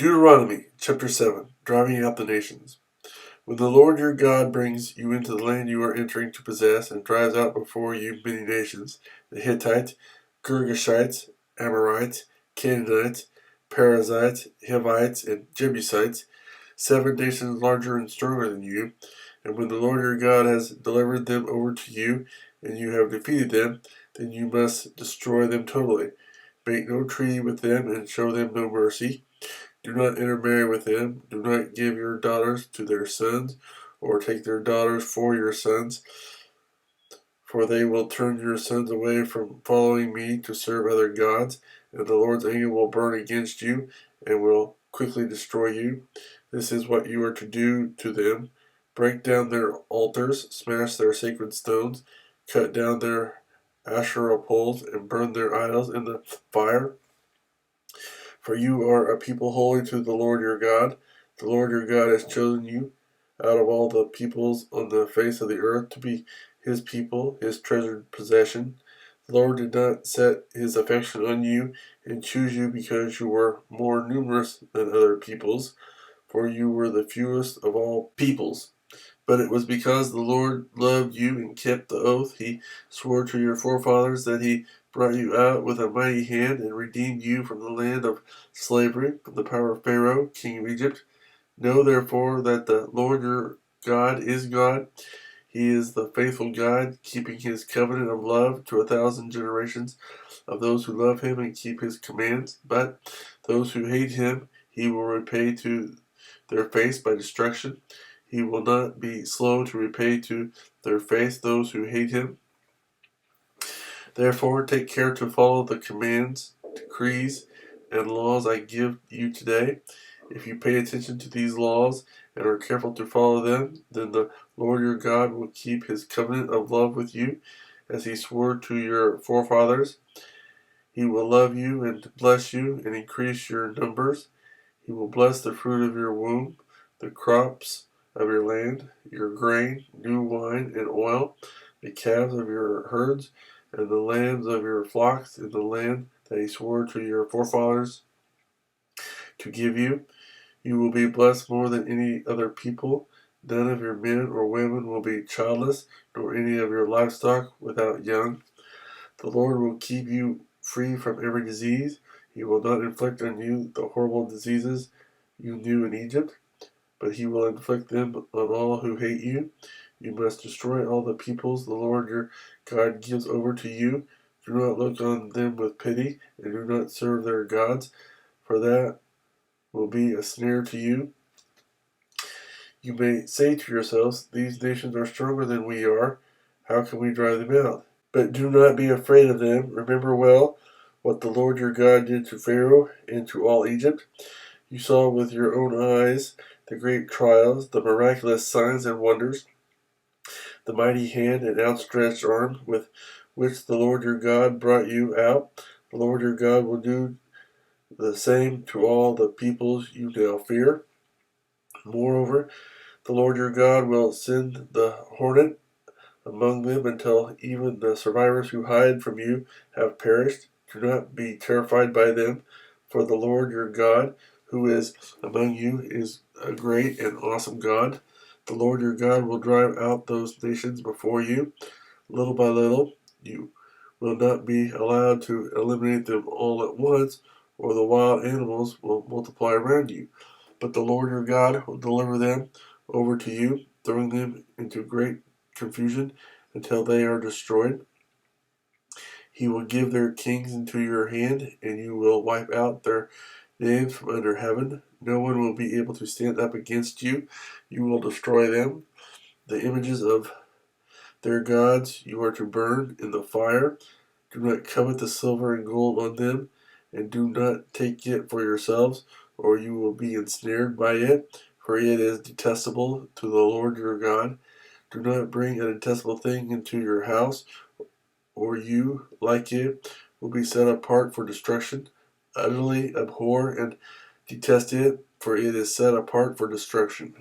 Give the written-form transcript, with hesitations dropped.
Deuteronomy chapter 7, driving out the nations. When the Lord your God brings you into the land you are entering to possess, and drives out before you many nations, the Hittites, Girgashites, Amorites, Canaanites, Perizzites, Hivites, and Jebusites, 7 nations larger and stronger than you, and when the Lord your God has delivered them over to you, and you have defeated them, then you must destroy them totally. Make no treaty with them, and show them no mercy. Do not intermarry with them. Do not give your daughters to their sons, or take their daughters for your sons, for they will turn your sons away from following me to serve other gods, and the Lord's anger will burn against you, and will quickly destroy you. This is what you are to do to them. Break down their altars, smash their sacred stones, cut down their Asherah poles, and burn their idols in the fire. For you are a people holy to the Lord your God. The Lord your God has chosen you out of all the peoples on the face of the earth to be his people, his treasured possession. The Lord did not set his affection on you and choose you because you were more numerous than other peoples, for you were the fewest of all peoples. But it was because the Lord loved you and kept the oath he swore to your forefathers, that he brought you out with a mighty hand and redeemed you from the land of slavery, from the power of Pharaoh, king of Egypt. Know therefore that the Lord your God is God. He is the faithful God, keeping his covenant of love to 1,000 generations of those who love him and keep his commands. But those who hate him he will repay to their face by destruction. He will not be slow to repay to their face those who hate him. Therefore, take care to follow the commands, decrees, and laws I give you today. If you pay attention to these laws and are careful to follow them, then the Lord your God will keep his covenant of love with you, as he swore to your forefathers. He will love you and bless you and increase your numbers. He will bless the fruit of your womb, the crops of your land, your grain, new wine, and oil, the calves of your herds, and the lambs of your flocks in the land that he swore to your forefathers to give you. You will be blessed more than any other people. None of your men or women will be childless, nor any of your livestock without young. The Lord will keep you free from every disease. He will not inflict on you the horrible diseases you knew in Egypt, but he will inflict them on all who hate you. You must destroy all the peoples the Lord your God gives over to you. Do not look on them with pity, and do not serve their gods, for that will be a snare to you. You may say to yourselves, these nations are stronger than we are. How can we drive them out? But do not be afraid of them. Remember well what the Lord your God did to Pharaoh and to all Egypt. You saw with your own eyes the great trials, the miraculous signs and wonders, the mighty hand and outstretched arm with which the Lord your God brought you out. The Lord your God will do the same to all the peoples you now fear. Moreover, the Lord your God will send the hornet among them until even the survivors who hide from you have perished. Do not be terrified by them, for the Lord your God, who is among you, is a great and awesome God. The Lord your God will drive out those nations before you, little by little. You will not be allowed to eliminate them all at once, or the wild animals will multiply around you. But the Lord your God will deliver them over to you, throwing them into great confusion until they are destroyed. He will give their kings into your hand, and you will wipe out their names from under heaven. No one will be able to stand up against you. You will destroy them. The images of their gods you are to burn in the fire. Do not covet the silver and gold on them, and do not take it for yourselves, or you will be ensnared by it, for it is detestable to the Lord your God. Do not bring a detestable thing into your house, or you, like it, will be set apart for destruction. Utterly abhor and detest it, for it is set apart for destruction.